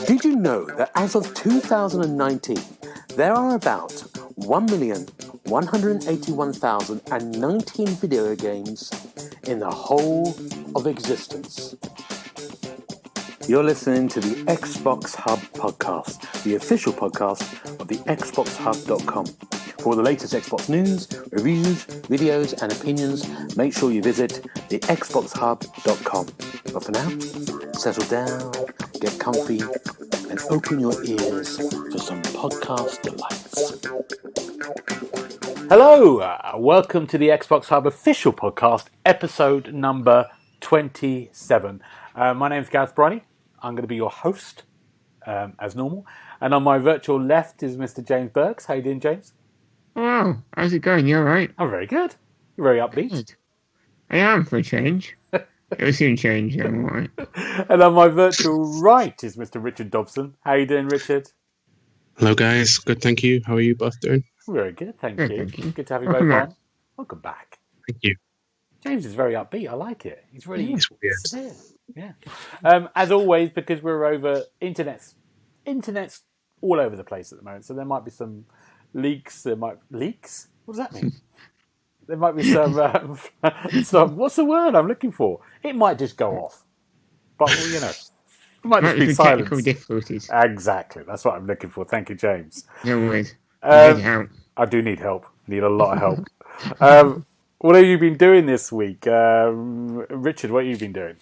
Did you know that as of 2019, there are about 1,181,019 video games in the whole of existence? You're listening to the Xbox Hub Podcast, the official podcast of the TheXboxHub.com. For all the latest Xbox news, reviews, videos, and opinions, make sure you visit TheXboxHub.com. But for now, settle down, get comfy, and open your ears for some podcast delights. Hello, welcome to the Xbox Hub Official Podcast, episode number 27. My name's Gareth. I'm going to be your host, as normal. And on my virtual left is Mr. James Burks. How you doing, James? Hello, how's it going? You alright? I'm very good. You're very upbeat. Good. I am, for a change. It'll soon change, I'm alright. And on my virtual right is Mr. Richard Dobson. How you doing, Richard? Hello, guys. Good, thank you. How are you both doing? Very good, thank you. Good to have you Welcome both back. on. Welcome back. Thank you. James is very upbeat. I like it. He's really It's weird. severe. Yeah. As always, because we're over internet's all over the place at the moment, so there might be some leaks. Leaks? What does that mean? There might be some what's the word I'm looking for? It might just go off, but well, you know, it might just be silence. Technical difficulties. Exactly. That's what I'm looking for. Thank you, James. No worries. I need help. I do need help. Need a lot of help. What have you been doing this week? Richard, what have you been doing?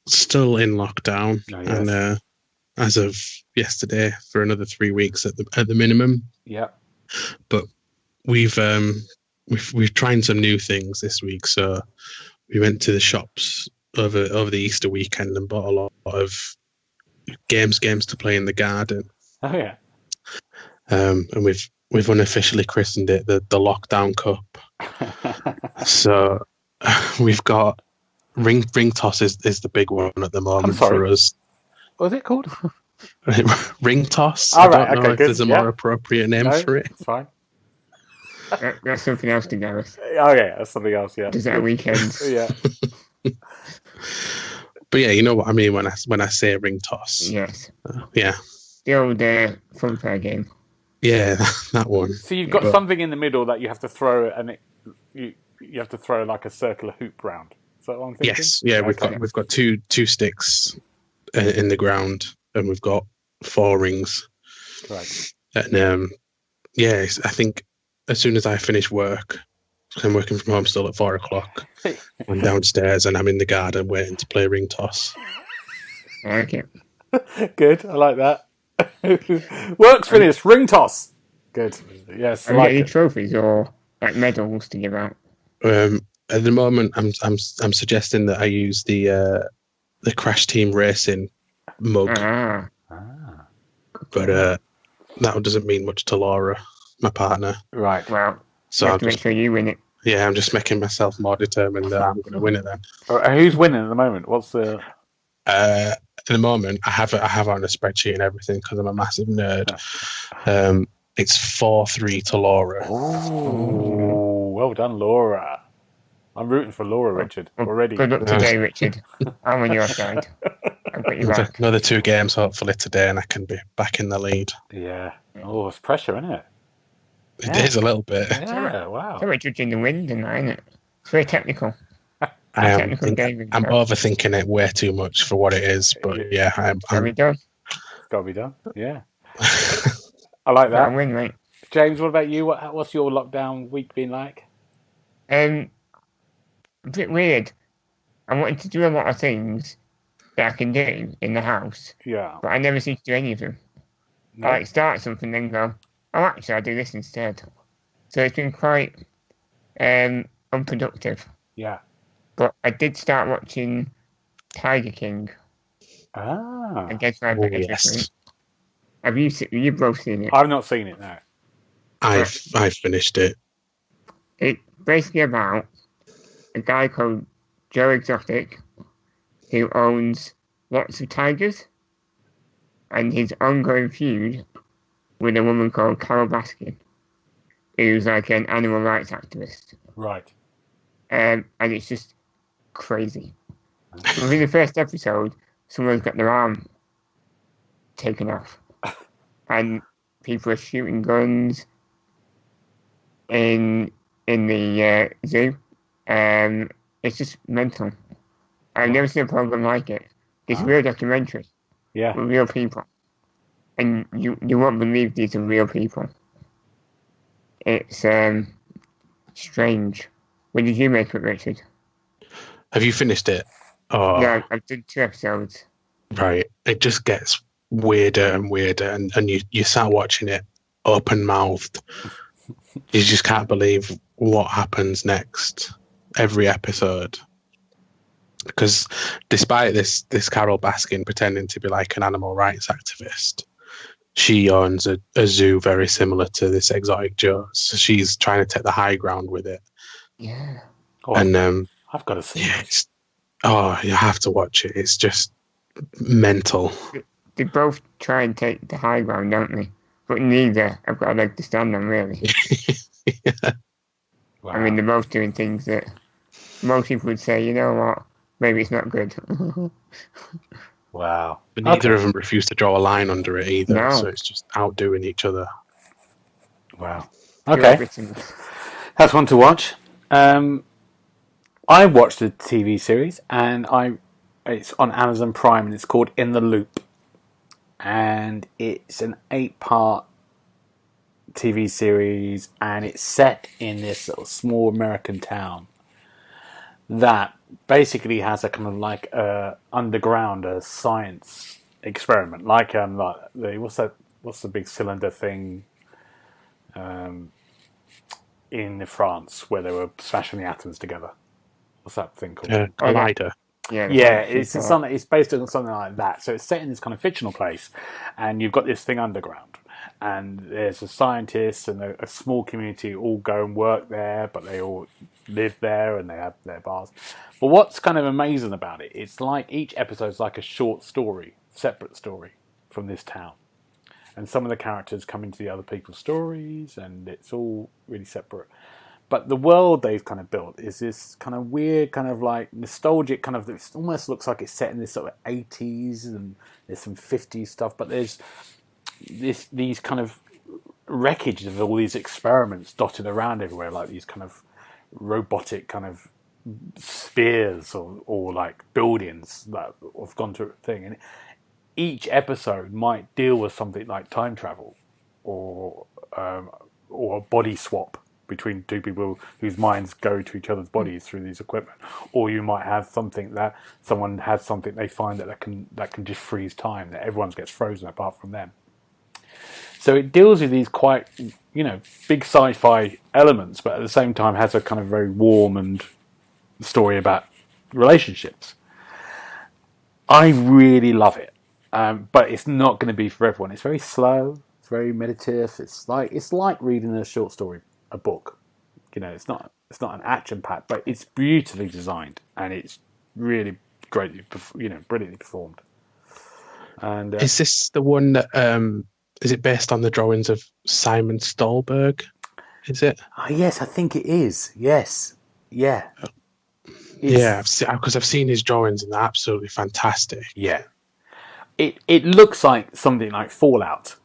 Still in lockdown, Oh, yes. and as of yesterday, for another 3 weeks at the minimum. Yeah. But we've tried some new things this week. So we went to the shops over the Easter weekend and bought a lot of games to play in the garden. Oh yeah. And we've unofficially christened it the Lockdown Cup. So we've got ring toss is the big one at the moment for us. What's it called? Ring toss. All I right, don't know okay, if good, there's a yeah. more appropriate name No, for it. it's fine. That's something else to Gareth. Okay, that's something else. Yeah. Does that weekends? Yeah. But yeah, you know what I mean when I say ring toss. Yes. Yeah, The old funfair game. yeah, that one. So you've got Yeah. something in the middle that you have to throw, and you have to throw like a circular hoop round. Is that what I'm thinking? Yes, yeah, Okay. we've got two sticks in the ground, and we've got 4 rings. Right. And I think as soon as I finish work, 'cause I'm working from home still at 4:00. I'm downstairs and I'm in the garden waiting to play ring toss. I like it. Good. I like that. Work's finished. Ring toss. Good. Yes. I Have you like got any it. trophies or like medals to give out? At the moment, I'm suggesting that I use the Crash Team Racing mug, Ah. but that doesn't mean much to Laura, my partner. Right. Well, So you I'll have to make just, sure you win it. yeah, I'm just making myself more determined that I'm going to win it then. Who's winning at the moment? What's the? At the moment, I have it on a spreadsheet and everything because I'm a massive nerd. It's 4-3 to Laura. Oh, well done, Laura. I'm rooting for Laura, Richard, Well, already. Good luck today, Richard. I'm on your side. I've got your back. Another 2 games hopefully today, and I can be back in the lead. Yeah. Oh, it's pressure, isn't it? It is a little bit. Yeah. Wow. So we're judging the wind and that, isn't it? It's very technical. I am. Technical game. I'm overthinking it way too much for what it is, but yeah, There we go. It's got to be done. Yeah. I like That'll that. win, mate. James, what about you? What's your lockdown week been like? A bit weird. I wanted to do a lot of things that I can do in the house, Yeah. but I never seem to do any of them. No? I start something, then go, oh, actually, I'll do this instead. So it's been quite unproductive. Yeah. But I did start watching Tiger King Ah. and Guess My Oh, Better yes. Have you both seen it? I've not seen it now. I've finished it. It's basically about a guy called Joe Exotic who owns lots of tigers and his ongoing feud with a woman called Carol Baskin who's like an animal rights activist. Right. and it's just crazy. Within the first episode, someone's got their arm taken off, and people are shooting guns in the zoo. It's just mental. I've never seen a program like it. It's a real documentary. Yeah. With real people. And you won't believe these are real people. It's strange. When did you make it, Richard? Have you finished it? Oh, Yeah, I've done 2 episodes. right. It just gets weirder and weirder, and you start watching it open mouthed. You just can't believe what happens next every episode. Because despite this Carol Baskin pretending to be like an animal rights activist, she owns a zoo very similar to this Exotic Joe's. So she's trying to take the high ground with it. Yeah. Oh, And I've got to see it. You have to watch it. It's just mental. They both try and take the high ground, don't they? But neither have got a leg to stand on, really. Yeah. Wow. I mean, they're both doing things that most people would say, you know what, maybe it's not good. Wow. But neither of them refuse to draw a line under it either. No. So it's just outdoing each other. Wow. Okay. That's one to watch. I watched a TV series, and it's on Amazon Prime, and it's called In the Loop. And it's an 8-part TV series, and it's set in this little small American town that basically has a kind of like underground science experiment, like what's the big cylinder thing in France where they were smashing the atoms together? What's that thing called? Collider. Yeah, it's based on something like that. So it's set in this kind of fictional place, and you've got this thing underground, and there's a scientist and a small community all go and work there, but they all live there and they have their bars. But what's kind of amazing about it, it's like each episode's like a short story, separate story from this town. And some of the characters come into the other people's stories, and it's all really separate. But the world they've kind of built is this kind of weird, kind of like nostalgic, kind of, it almost looks like it's set in this sort of 80s, and there's some 50s stuff, but there's these kind of wreckage of all these experiments dotted around everywhere, like these kind of robotic kind of spheres or like buildings that have gone to a thing. And each episode might deal with something like time travel or a body swap between two people whose minds go to each other's bodies through these equipment, or you might have something that someone has something they find that can just freeze time, that everyone gets frozen apart from them. So it deals with these quite, big sci-fi elements, but at the same time has a kind of very warm and story about relationships. I really love it, but it's not going to be for everyone. It's very slow. It's very meditative. It's like reading a short story, a book. It's not an action pack, but it's beautifully designed and it's really greatly, brilliantly performed. And is this the one that is it based on the drawings of Simon Stolberg? Is it? Yes, I think it is. Yes, yeah. Because I've seen his drawings and they're absolutely fantastic. Yeah, it looks like something like Fallout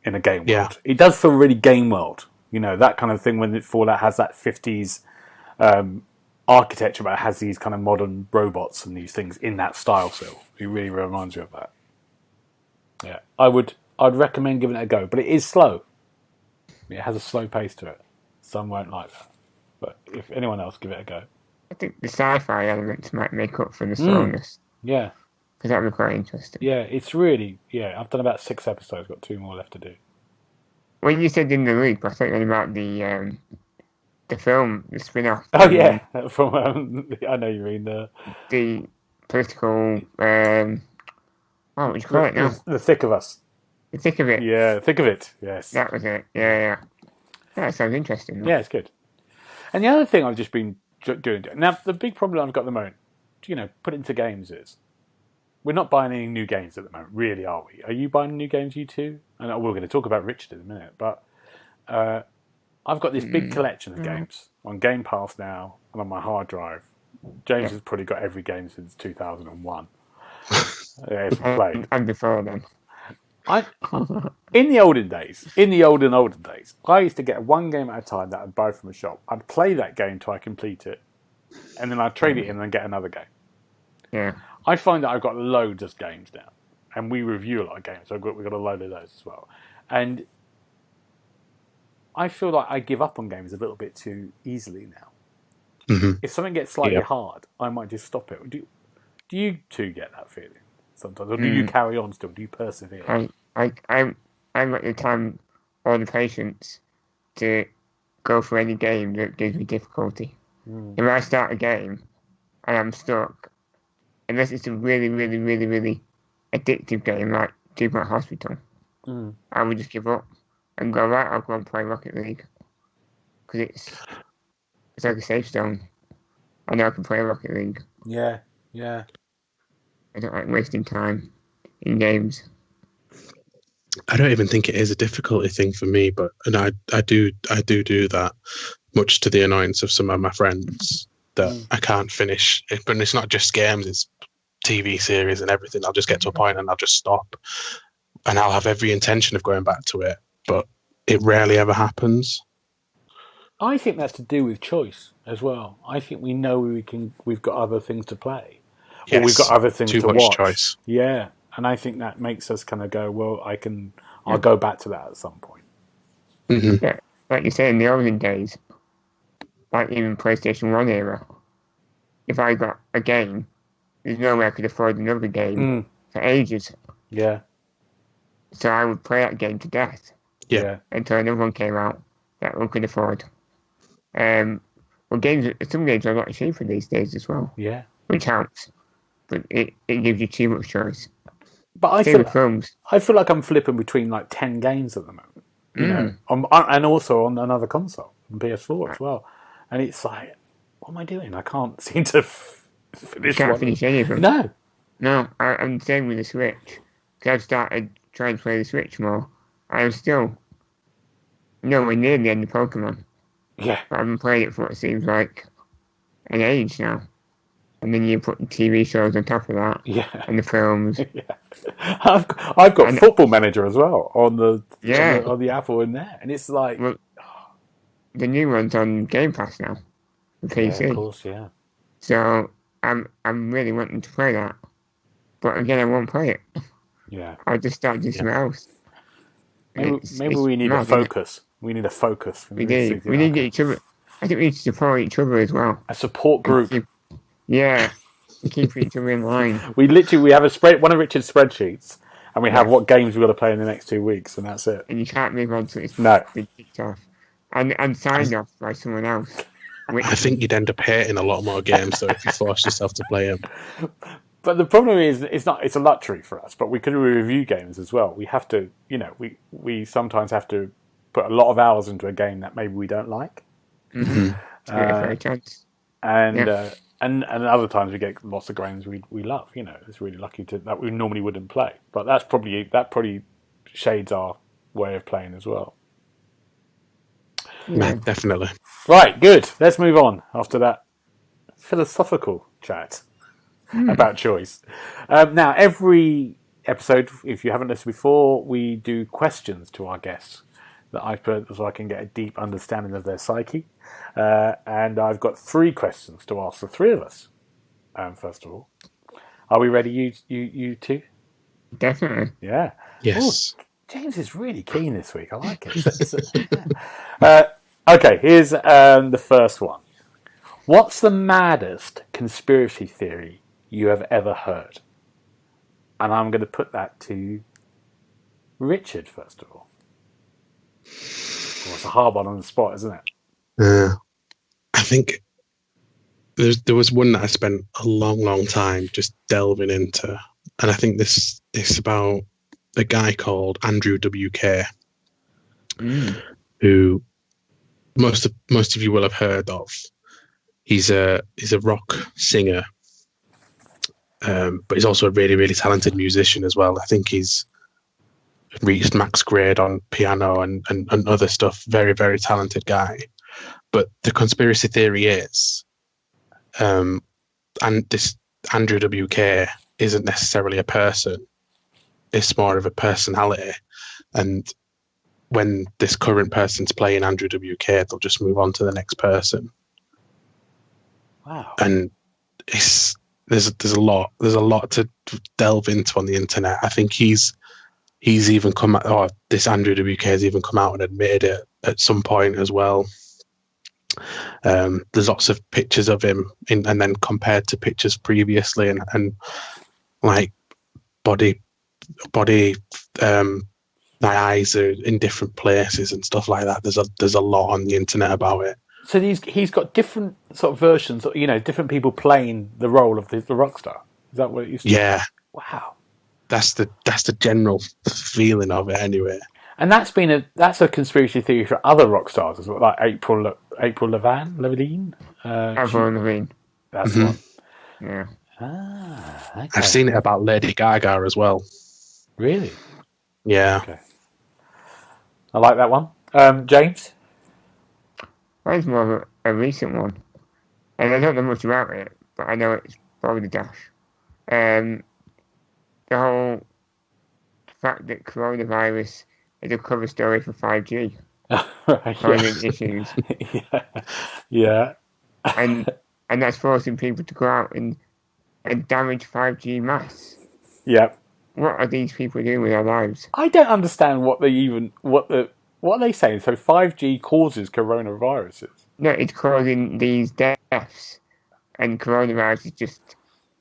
in a game world. Yeah. It does feel really game world. That kind of thing when Fallout has that 50s architecture, but it has these kind of modern robots and these things in that style still. It really reminds me of that. Yeah, I'd recommend giving it a go, but it is slow. It has a slow pace to it. Some won't like that, but if anyone else, give it a go. I think the sci-fi elements might make up for the slowness. Yeah. Because that would be quite interesting. Yeah, it's really... Yeah, I've done about 6 episodes, got 2 more left to do. When you said In the Loop, I thought you were about the film, the spin-off. Oh, yeah. From I know you mean the political... what would you call it now? The Thick of Us. The Thick of It. Yeah, Thick of It, yes. That was it, yeah. That sounds interesting. Yeah, it's good. And the other thing I've just been doing... Now, the big problem I've got at the moment, put into games is... We're not buying any new games at the moment, really, are we? Are you buying new games, you two? And we're going to talk about Richard in a minute, but I've got this big collection of games on Game Pass now and on my hard drive. James has probably got every game since 2001. Played. And before then. In the olden days, I used to get one game at a time that I'd buy from a shop. I'd play that game till I complete it, and then I'd trade it in and get another game. Yeah. I find that I've got loads of games now, and we review a lot of games, so we've got a load of those as well. And I feel like I give up on games a little bit too easily now. Mm-hmm. If something gets slightly hard, I might just stop it. Do you two get that feeling sometimes, or do you carry on still? Do you persevere? I'm at the time or the patience to go for any game that gives me difficulty. If I start a game and I'm stuck, unless it's a really, really, really, really addictive game like Dupont Hospital, I would just give up and go, right, I'll go and play Rocket League. Because it's like a safe zone. I know I can play Rocket League. Yeah. I don't like wasting time in games. I don't even think it is a difficulty thing for me, but I do that, much to the annoyance of some of my friends, that I can't finish. But it's not just games; it's TV series and everything. I'll just get to a point and I'll just stop, and I'll have every intention of going back to it, but it rarely ever happens. I think that's to do with choice as well. I think we know we've got other things to play, or we've got other things to watch. Too much choice. Yeah. And I think that makes us kind of go, well, I'll go back to that at some point. Mm-hmm. Yeah, like you say, in the olden days, like even PlayStation 1 era, if I got a game, there's no way I could afford another game for ages. Yeah. So I would play that game to death. Yeah. Until another one came out that one could afford. Well, some games are a lot cheaper these days as well. Yeah. Which helps. But it gives you too much choice. But I feel like I'm flipping between like 10 games at the moment, you know, and also on another console, on PS4 as well. And it's like, what am I doing? I can't seem to finish. You can't finish any of them. No, I'm the same with the Switch. Because I've started trying to play the Switch more. I'm still nowhere near the end of Pokemon. Yeah, but I've been playing it for what seems like an age now. And then you put the TV shows on top of that, and the films. I've got Football Manager as well on the Apple in there, and it's like the new one's on Game Pass now, the PC. Yeah, of course, yeah. So I'm really wanting to play that, but again, I won't play it. Yeah, I'll just start doing something else. Maybe we need a focus. We need a focus. We need to get each other. I think we need to support each other as well. A support group. Yeah, we keep each other in line. We have one of Richard's spreadsheets, and we have what games we've got to play in the next 2 weeks, and that's it. And you can't move on to it. No. Off. And signed off by someone else. I think you'd end up hating a lot more games, though, if you forced yourself to play them. But the problem is, it's a luxury for us, but we can review games as well. We have to, we sometimes have to put a lot of hours into a game that maybe we don't like. Mm-hmm. And other times we get lots of games we love. It's really lucky that we normally wouldn't play. But that probably shades our way of playing as well. Yeah, definitely. Right, good. Let's move on after that philosophical chat about choice. Now, every episode, if you haven't listened before, we do questions to our guests that I put so I can get a deep understanding of their psyche. And I've got 3 questions to ask the 3 of us. First of all, are we ready, you two? Definitely. Yeah. Yes. Ooh, James is really keen this week. I like it. Okay, here's the first one. What's the maddest conspiracy theory you have ever heard? And I'm going to put that to Richard, first of all. Well, it's a hard one on the spot, isn't it? I think there was one that I spent a long time just delving into, and I think this is about a guy called Andrew WK, who most of you will have heard of. He's a rock singer, but he's also a really, really talented musician as well. I think he's reached max grade on piano and other stuff. Very, very talented guy. But the conspiracy theory is, and this Andrew WK isn't necessarily a person; it's more of a personality. And when this current person's playing Andrew WK, they'll just move on to the next person. Wow! And there's a lot to delve into on the internet. I think he's even come out, or this Andrew WK has even come out and admitted it at some point as well. There's lots of pictures of him and then compared to pictures previously, and like body my eyes are in different places and stuff like that. There's a lot on the internet about it. So he's got different sort of versions, different people playing the role of the rock star. Is that what it used to be? Yeah. Wow. That's the general feeling of it anyway. And that's a conspiracy theory for other rock stars as well, like April Lavigne. Avril Lavigne. That's the one. Yeah. Okay. I've seen it about Lady Gaga as well. Really? Yeah. Okay. I like that one. James? Mine's more of a recent one. And I don't know much about it, but I know it's probably Dash. The whole fact that coronavirus is a cover story for 5G. Right, issues. Yeah. And that's forcing people to go out and damage 5G masts. Yeah. What are these people doing with their lives? I don't understand what are they saying? So 5G causes coronaviruses? No, it's causing these deaths, and coronavirus is just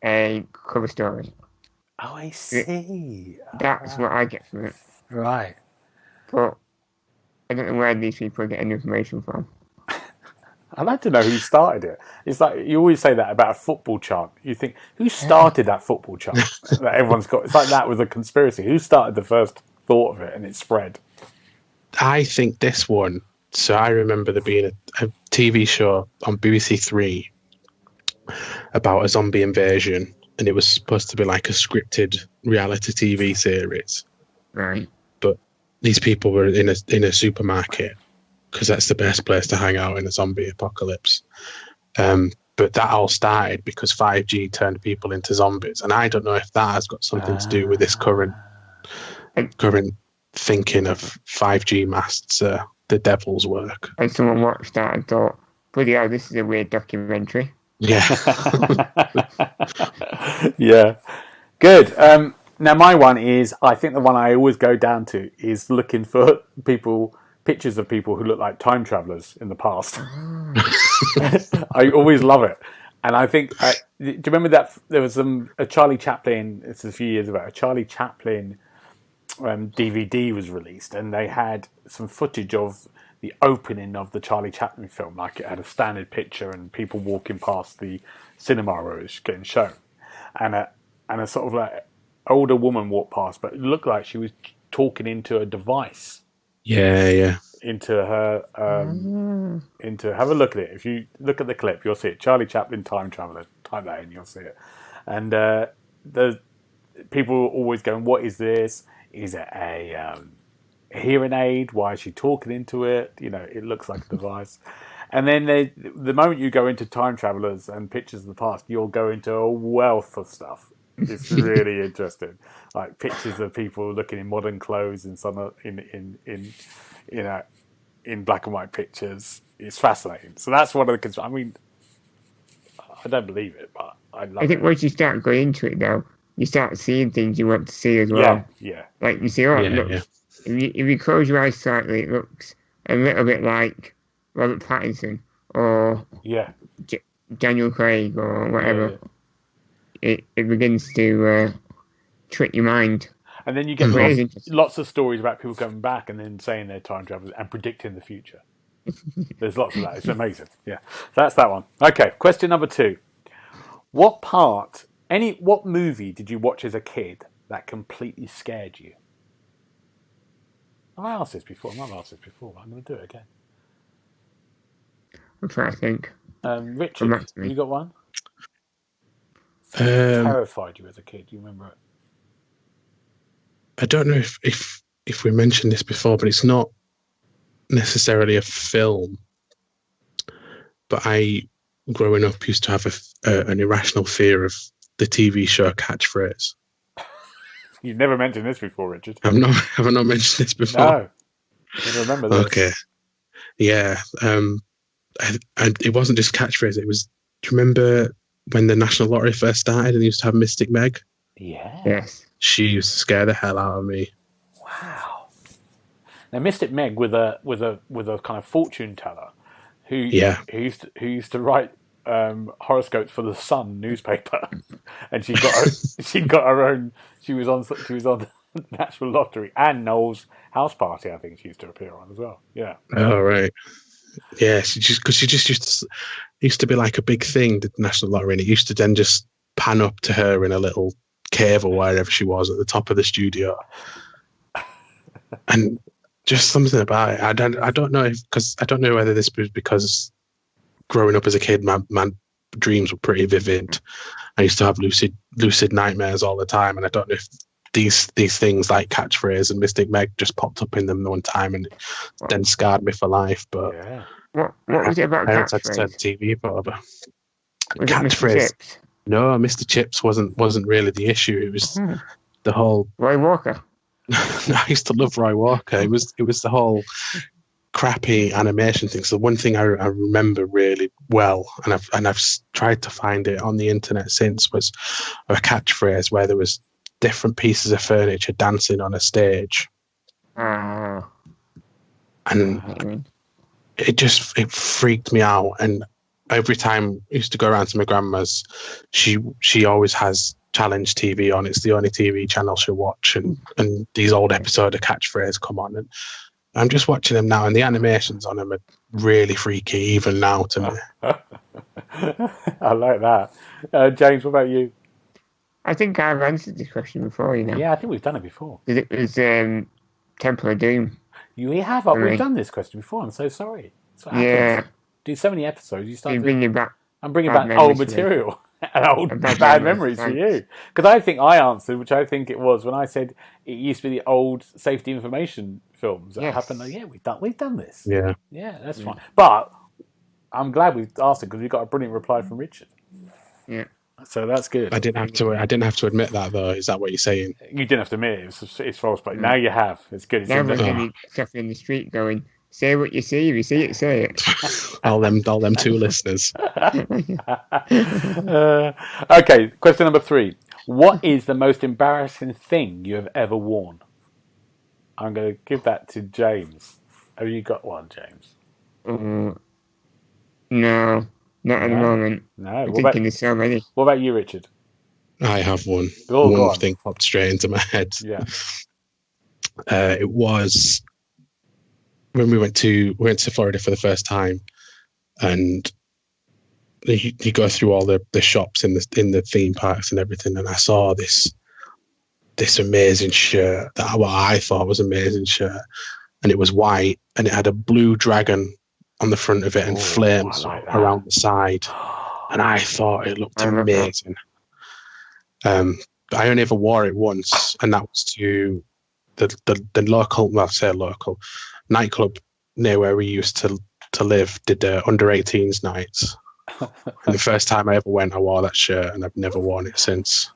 a cover story. Oh, I see. That's what I get from it. Right. But I don't know where these people are getting information from. I'd like to know who started it. It's like you always say that about a football chant. You think, who started that football chant that everyone's got? It's like that with a conspiracy. Who started the first thought of it and it spread? I think this one. So I remember there being a TV show on BBC Three about a zombie invasion, and it was supposed to be like a scripted reality TV series. Right. But these people were in a supermarket, because that's the best place to hang out in a zombie apocalypse. But that all started because 5G turned people into zombies, and I don't know if that has got something to do with this current thinking of 5G masts, the devil's work. And someone watched that and thought, bloody hell, this is a weird documentary. Yeah. Yeah. Good. Now my one is, I think the one I always go down to is looking for pictures of people who look like time travelers in the past. I always love it. And I think, do you remember that there was a Charlie Chaplin, it's a few years ago, a Charlie Chaplin DVD was released, and they had some footage of the opening of the Charlie Chaplin film. Like it had a standard picture and people walking past the cinema where it was getting shown. And a sort of like older woman walked past, but it looked like she was talking into a device. Yeah. Into her, have a look at it. If you look at the clip, you'll see it. Charlie Chaplin time traveler. Type that in, you'll see it. And the people are always going, "What is this? Is it a hearing aid? Why is she talking into it? It looks like a device." And then the moment you go into time travelers and pictures of the past, you'll go into a wealth of stuff. It's really interesting, like pictures of people looking in modern clothes and some in black and white pictures. It's fascinating. So that's one of the. I mean, I don't believe it, but I love it. I think once you start going into it, though, you start seeing things you want to see as well. Yeah. Like you see, if you close your eyes slightly, it looks a little bit like Robert Pattinson or Daniel Craig or whatever. Yeah. It begins to trick your mind. And then you get lots of stories about people coming back and then saying they're time travelers and predicting the future. There's lots of that. It's amazing. Yeah. So that's that one. Okay. Question number 2. What movie did you watch as a kid that completely scared you? I asked this before. I might have asked this before, but I'm going to do it again. I'm trying to think. Richard, you got one? Terrified you as a kid. Do you remember it? I don't know if we mentioned this before, but it's not necessarily a film. but I, growing up, used to have an irrational fear of the TV show catchphrase. You've never mentioned this before, Richard. Have I not mentioned this before? No. I remember this. Okay. Yeah. And it wasn't just catchphrase. It was. Do you remember when the National Lottery first started and they used to have Mystic Meg? Yeah. Yes. She used to scare the hell out of me. Wow. Now, Mystic Meg with a kind of fortune teller who used to write horoscopes for the Sun newspaper, and she got her own. She was on the National Lottery and Noel's house party. I think she used to appear on as well. Yeah. Oh right. Yeah, she just used to be like a big thing, the National Lottery, and it used to then just pan up to her in a little cave or wherever she was at the top of the studio, and just something about it. I don't know because I don't know whether this was because growing up as a kid, my dreams were pretty vivid. I used to have lucid nightmares all the time, and I don't know if these things like catchphrase and Mystic Meg just popped up in them one time and then scarred me for life. But what was it about parents had to turn the TV over. Catchphrase. No, Mr. Chips wasn't really the issue. It was the whole Roy Walker. I used to love Roy Walker. It was the whole crappy animation thing. So one thing I remember really well, and I've tried to find it on the internet since, was a catchphrase where there was different pieces of furniture dancing on a stage, and it freaked me out. And every time I used to go around to my grandma's, she always has Challenge TV on. It's the only TV channel she'll watch, and these old episodes of catchphrase come on, and I'm just watching them now, and the animations on them are really freaky even now to me. I like that. James, what about you? I think I've answered this question before, you know. Yeah, I think we've done it before. It was Temple of Doom. We have. We've done this question before. I'm so sorry. Yeah. Do so many episodes. I'm bringing back bad old material and old bad memories for you. Because I think I answered, which I think it was, when I said it used to be the old safety information films that happened. Like, yeah, we've done this. Yeah. Yeah, that's fine. But I'm glad we've asked it because we got a brilliant reply from Richard. Yeah. So that's good. I didn't have to admit that though. Is that what you're saying? You didn't have to admit it. It's false, but now you have. It's good. Now we're going to be stuff in the street going, say what you see. If you see it, say it. all them two listeners. Okay, question number 3. What is the most embarrassing thing you have ever worn? I'm going to give that to James. Have you got one, James? No. Not at the moment. No. I'm thinking there's so many. What about you, Richard? I have one. One thing popped straight into my head. Yeah. It was when we went to Florida for the first time, and you go through all the shops in the theme parks and everything, and I saw this amazing shirt that what I thought was an amazing shirt, and it was white and it had a blue dragon on the front of it and flames around the side, and I thought it looked amazing. But I only ever wore it once, and that was to the local nightclub near where we used to live did under 18s nights, and the first time I ever went I wore that shirt, and I've never worn it since.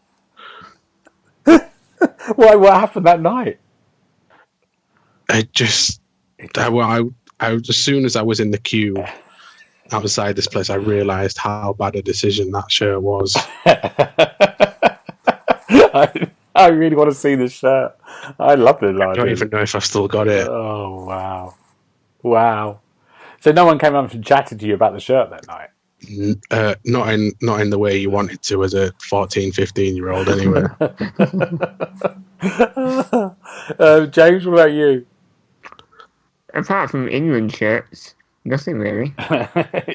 What happened that night? As soon as I was in the queue outside this place, I realised how bad a decision that shirt was. I really want to see this shirt. I love it. I don't even know if I've still got it. Oh, wow. So no one came up and chatted to you about the shirt that night? Not in the way you wanted to as a 14, 15-year-old anyway. James, what about you? Apart from England shirts, nothing really.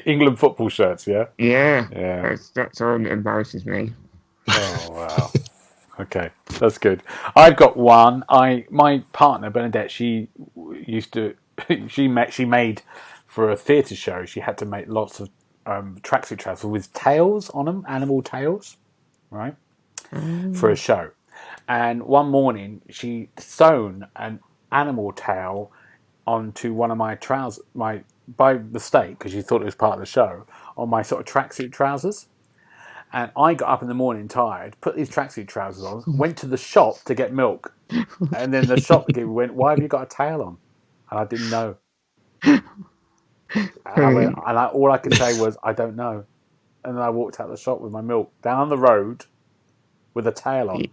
England football shirts, yeah? Yeah. That's all that embarrasses me. Oh, wow. Okay, that's good. I've got one. My partner, Bernadette, she made for a theatre show, she had to make lots of tracksuit trousers with tails on them, animal tails, right? For a show. And one morning, she sewn an animal tail onto one of my trousers, my by mistake, because you thought it was part of the show, on my sort of tracksuit trousers. And I got up in the morning tired, put these tracksuit trousers on, went to the shop to get milk. And then the shopkeeper went, "Why have you got a tail on?" And I didn't know. And all I could say was, "I don't know." And then I walked out of the shop with my milk down the road with a tail on.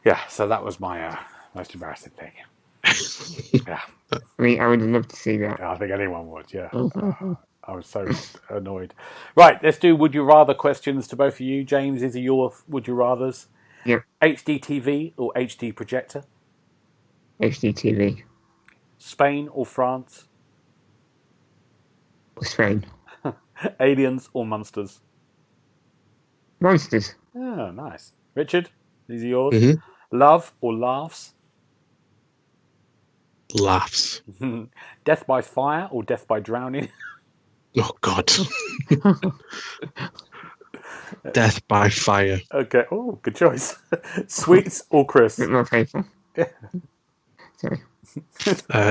Yeah, so that was my most embarrassing thing. Yeah. I mean, I would love to see that. I think anyone would, yeah. I was so annoyed. Right, let's do Would You Rather questions to both of you. James, these are your Would You Rathers. Yep. HD TV or HD projector? HD TV. Spain or France? Spain. Aliens or Monsters? Monsters. Oh, nice. Richard, these are yours. Mm-hmm. Love or laughs? Laughs. Death by fire or death by drowning? Oh, God. Death by fire. Okay. Oh, good choice. Sweets or crisps? Bit more faithful. Sorry.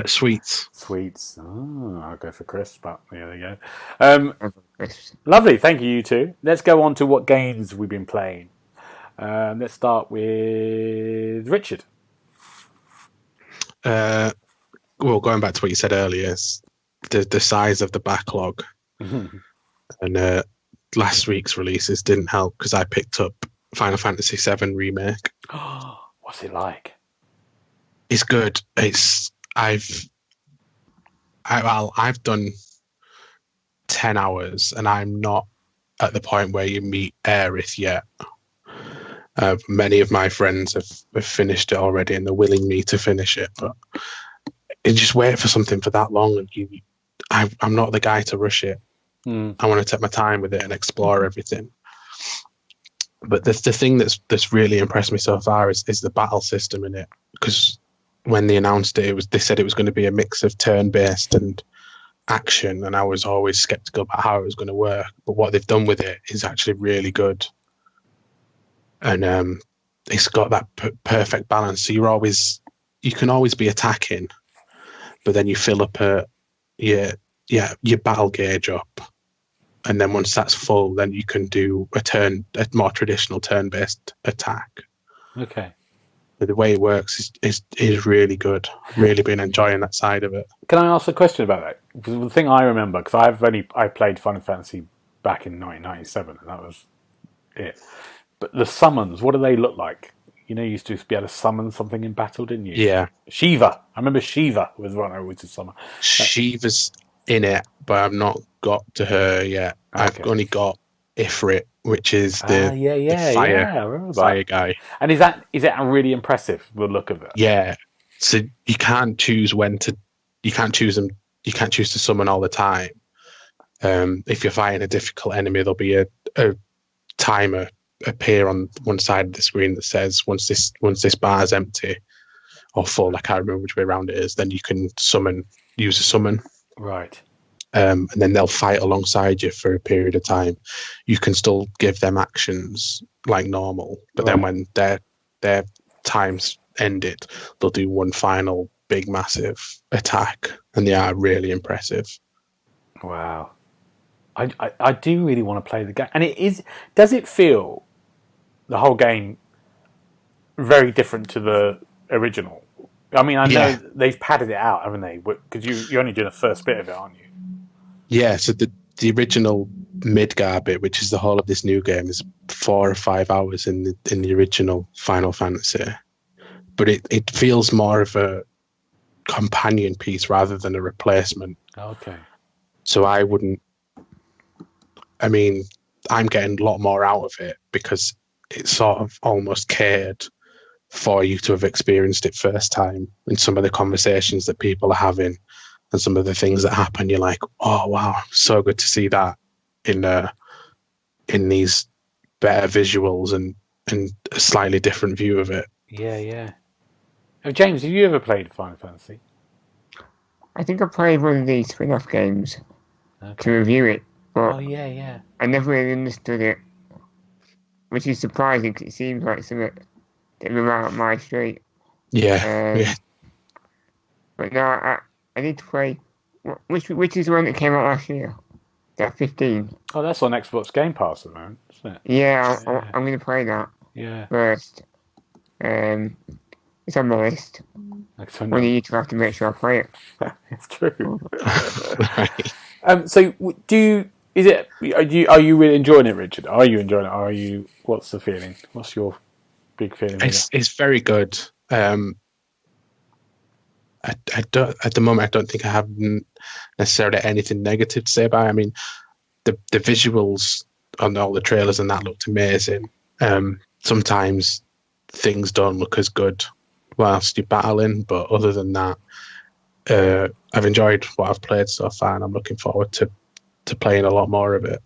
Sweets. Sweets. Oh, I'll go for crisps, but there you go. Crisps. Lovely. Thank you two. Let's go on to what games we've been playing. Let's start with Richard. Well, going back to what you said earlier, the size of the backlog. Mm-hmm. And last week's releases didn't help because I picked up Final Fantasy VII Remake. What's it like? It's good. I've done 10 hours and I'm not at the point where you meet Aerith yet. Many of my friends have finished it already and they're willing me to finish it, but you just wait for something for that long and I'm not the guy to rush it. I want to take my time with it and explore everything. But the thing that's really impressed me so far is the battle system in it, because when they announced it, they said it was going to be a mix of turn-based and action, and I was always skeptical about how it was going to work. But what they've done with it is actually really good, and it's got that perfect balance. So you can always be attacking, but then you fill up your battle gauge up, and then once that's full, then you can do a more traditional turn-based attack. Okay. But the way it works is really good. I've really been enjoying that side of it. Can I ask a question about that? Because the thing I remember, because I played Final Fantasy back in 1997, and that was it. But the summons, what do they look like? You know, you used to be able to summon something in battle, didn't you? Yeah. Shiva. I remember Shiva was one I always did summon. Shiva's in it, but I've not got to her yet. Okay. I've only got Ifrit, which is the fire guy. And is that really impressive, the look of it? Yeah. So you can't choose you can't choose to summon all the time. If you're fighting a difficult enemy, there'll be a timer appear on one side of the screen that says once this bar is empty or full, I can't remember which way around it is, then you can use a summon. Right. And then they'll fight alongside you for a period of time. You can still give them actions like normal, but then when their time's ended, they'll do one final big massive attack, and they are really impressive. Wow. I do really want to play the game. And does it feel, the whole game, very different to the original? I mean, I know they've padded it out, haven't they? Because you're only doing the first bit of it, aren't you? Yeah, so the original Midgar bit, which is the whole of this new game, is 4 or 5 hours in the original Final Fantasy. But it feels more of a companion piece rather than a replacement. Okay. So I'm getting a lot more out of it because it's sort of almost catered for you to have experienced it first time, and some of the conversations that people are having and some of the things that happen, you're like, oh wow, so good to see that in these better visuals and a slightly different view of it. Yeah. James, have you ever played Final Fantasy? I think I played one of these spin-off games to review it, but I never really understood it, which is surprising because it seems like something that was out my street. Yeah. But no, I need to play Which is the one that came out last year? That 15. Oh, that's on Xbox Game Pass at the moment, isn't it? Yeah, I'm going to play that first. It's on my list. One of you two have to make sure I play it. It's true. Right. So, are you really enjoying it, Richard? Are you enjoying it? What's the feeling? What's your big feeling? It's very good. I don't, at the moment, I don't think I have necessarily anything negative to say about it. I mean, the visuals on all the trailers and that looked amazing. Sometimes things don't look as good whilst you're battling, but other than that, I've enjoyed what I've played so far, and I'm looking forward to playing a lot more of it.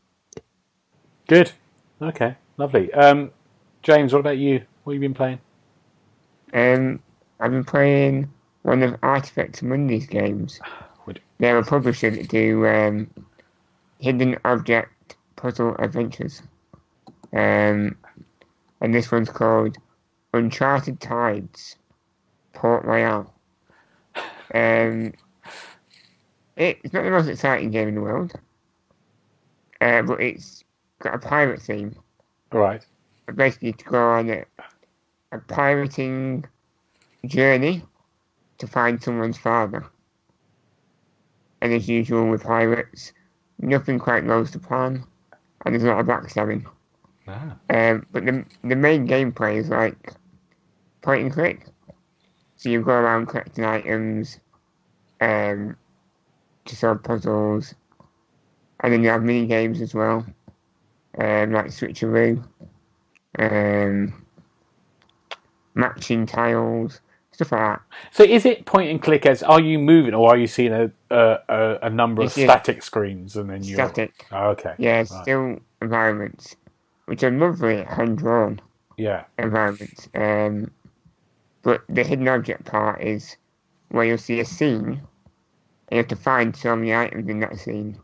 Good. Okay. Lovely. James, what about you? What have you been playing? I've been playing one of Artifact Mondays games. They're a publisher that do hidden object puzzle adventures. And this one's called Uncharted Tides Port Royal. It's not the most exciting game in the world, but it's got a pirate theme. Right. Basically, to go on a pirating journey to find someone's father. And as usual with pirates, nothing quite goes to plan, and there's a lot of backstabbing. Ah. But the main gameplay is like point and click. So you go around collecting items, to solve puzzles, and then you have mini games as well, like switcheroo, matching tiles, stuff like that. So is it point and click? Are you moving, or are you seeing a number of static screens and then you're static? Oh, okay. Yeah, right. Still environments, which are lovely hand drawn. Yeah. Environments. But the hidden object part is where you'll see a scene, and you have to find so many items in that scene.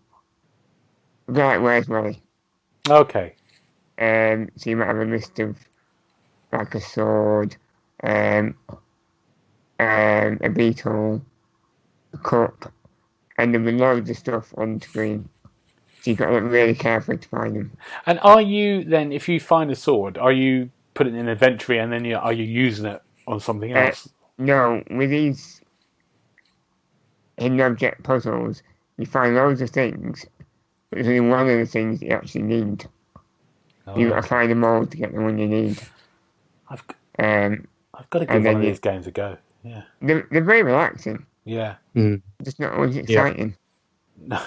A bit like Where's Wally? Okay. So you might have a list of like a sword, a beetle, a cup, and there'll be loads of stuff on the screen. So you've got to look really carefully to find them. And are you then, if you find a sword, are you putting it in inventory and then are you using it on something else? No, with these hidden object puzzles, you find loads of things, but there's only one of the things that you actually need. You've got to find them all to get the one you need. I've got to give one of these games a go. Yeah, they're very relaxing. Yeah, just not always exciting. No.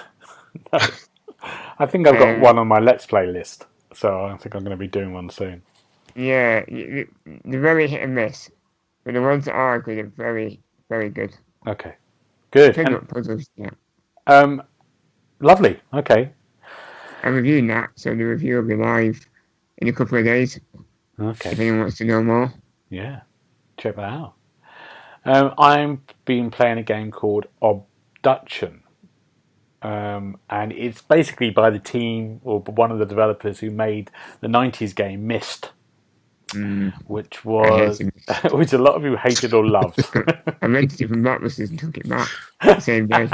I think I've got one on my Let's Play list, so I think I'm going to be doing one soon. Yeah, they're very hit and miss, but the ones that are good are very, very good. Okay, good. And puzzles, yeah. Lovely. Okay. I'm reviewing that, so the review will be live in a couple of days. Okay. If anyone wants to know more. Yeah, check that out. I've been playing a game called Abduction. And it's basically by the team or one of the developers who made the 90s game Myst, which a lot of you hated or loved. I rented it from Blockbusters and took it back the same day.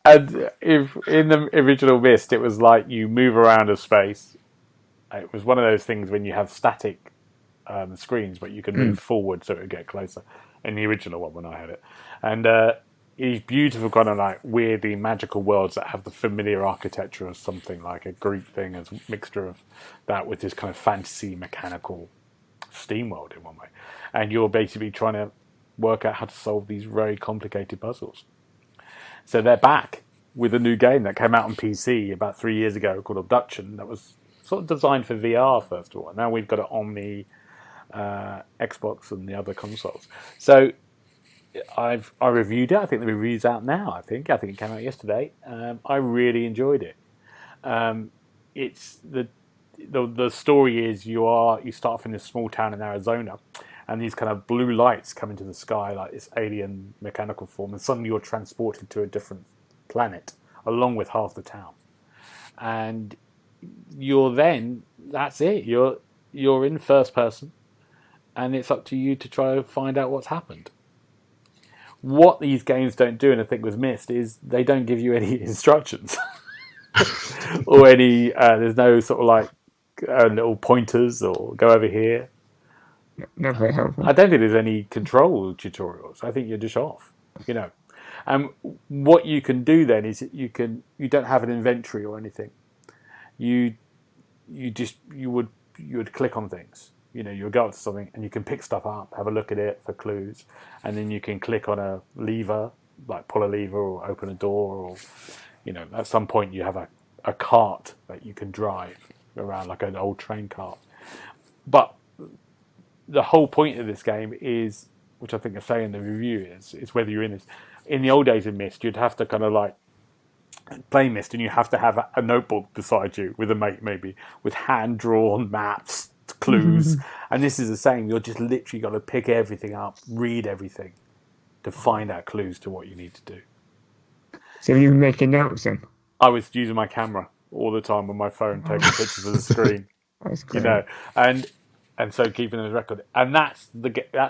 And if in the original Myst, it was like you move around a space. It was one of those things when you have static screens, but you can move forward so it would get closer. In the original one, when I had it, and these beautiful kind of like weirdly magical worlds that have the familiar architecture of something like a Greek thing, as a mixture of that with this kind of fantasy mechanical steam world in one way, and you're basically trying to work out how to solve these very complicated puzzles. So they're back with a new game that came out on PC about 3 years ago called Abduction. That was sort of designed for VR first of all. Now we've got it on the Xbox and the other consoles. So I reviewed it. I think the review's out now. I think it came out yesterday. I really enjoyed it. It's the story is you start off in this small town in Arizona, and these kind of blue lights come into the sky like this alien mechanical form, and suddenly you're transported to a different planet along with half the town, and that's it. You're in first person, and it's up to you to try to find out what's happened. What these games don't do, and I think was missed, is they don't give you any instructions or any. There's no sort of like little pointers or go over here. Not very helpful. I don't think there's any control tutorials. I think you're just off, And what you can do then is you don't have an inventory or anything. You would click on things. You'll go up to something and you can pick stuff up, have a look at it for clues, and then you can click on a lever, like pull a lever or open a door, or at some point you have a cart that you can drive around like an old train cart. But the whole point of this game is, which I think I say in the review, is whether you're in this. In the old days in Myst, you'd have to kind of like play Myst, and you have to have a notebook beside you with a mate, maybe with hand-drawn maps, clues. And this is the same. You're just literally got to pick everything up, read everything to find out clues to what you need to do. So you were making notes then? I was using my camera all the time on my phone, taking pictures of the screen. That's great. And so keeping a record. And that's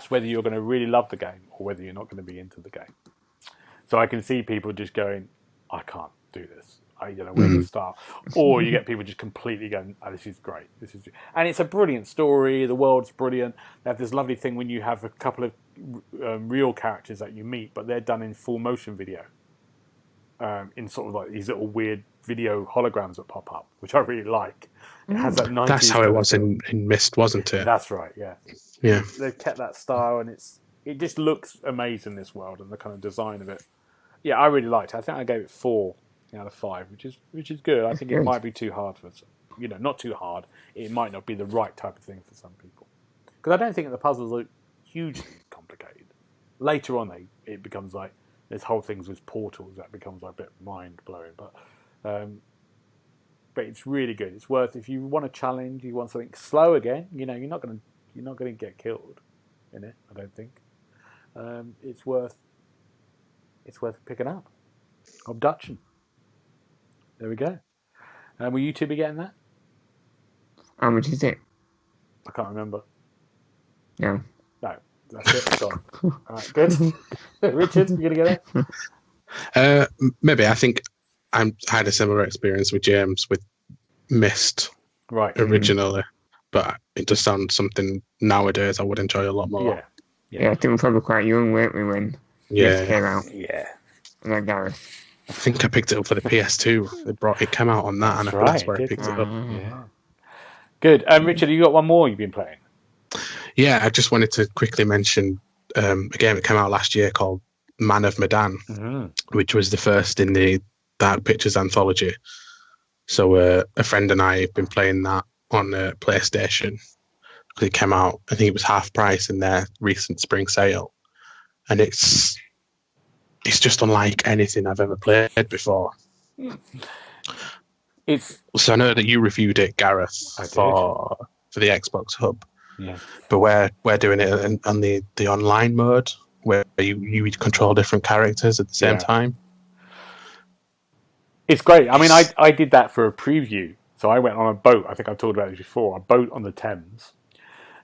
whether you're going to really love the game or whether you're not going to be into the game. So I can see people just going, I can't do this. I don't know where to start. Or you get people just completely going, oh, this is great. And it's a brilliant story. The world's brilliant. They have this lovely thing when you have a couple of real characters that you meet, but they're done in full motion video. In sort of like these little weird video holograms that pop up, which I really like. It has that 90s. That's how it was in Myst, wasn't it? That's right, yeah. Yeah. They've kept that style, and it just looks amazing, this world, and the kind of design of it. Yeah, I really liked it. I think I gave it 4 out of 5, which is good. I think it might be too hard for not too hard. It might not be the right type of thing for some people, because I don't think the puzzles are hugely complicated. Later on, it becomes like there's whole things with portals that becomes like a bit mind blowing, but it's really good. It's worth, if you want a challenge, you want something slow again. You're not going to get killed in it. I don't think. It's worth picking up. Abduction. There we go. Will you two be getting that? How much is it? I can't remember. No. No, that's it. It's gone. All right, good. Richard, you gonna get it? Maybe. I think I had a similar experience with James with Myst, right? Originally, but it does sound something nowadays I would enjoy a lot more. Yeah. I think we're probably quite young, weren't we, when Myst came out? Yeah. And then Gareth. I think I picked it up for the PS2. It came out on that, and that's where I picked it up. Yeah. Good. Richard, you got one more you've been playing? Yeah, I just wanted to quickly mention a game that came out last year called Man of Medan, which was the first in the Dark Pictures anthology. So a friend and I have been playing that on PlayStation. It came out, I think it was half price in their recent spring sale, and it's just unlike anything I've ever played before. So I know that you reviewed it, Gareth, for the Xbox Hub. Yeah. But we're doing it on the online mode, where you control different characters at the same time. It's great. I mean, I did that for a preview. So I went on a boat. I think I've talked about this before. A boat on the Thames,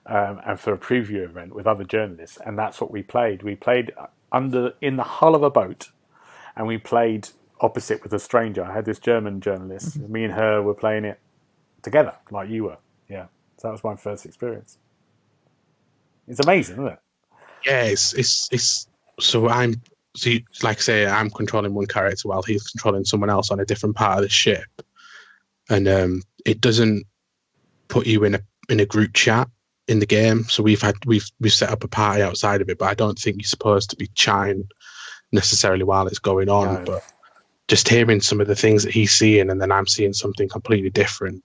and for a preview event with other journalists, and that's what we played. We played in the hull of a boat, and we played opposite with a stranger. I had this German journalist. Me and her were playing it together, like you were. Yeah, so that was my first experience. It's amazing, isn't it? Yeah, it's so I'm like I say, I'm controlling one character while he's controlling someone else on a different part of the ship, and it doesn't put you in a group chat in the game. So we've set up a party outside of it, but I don't think you're supposed to be chatting necessarily while it's going on. No. But just hearing some of the things that he's seeing, and then I'm seeing something completely different.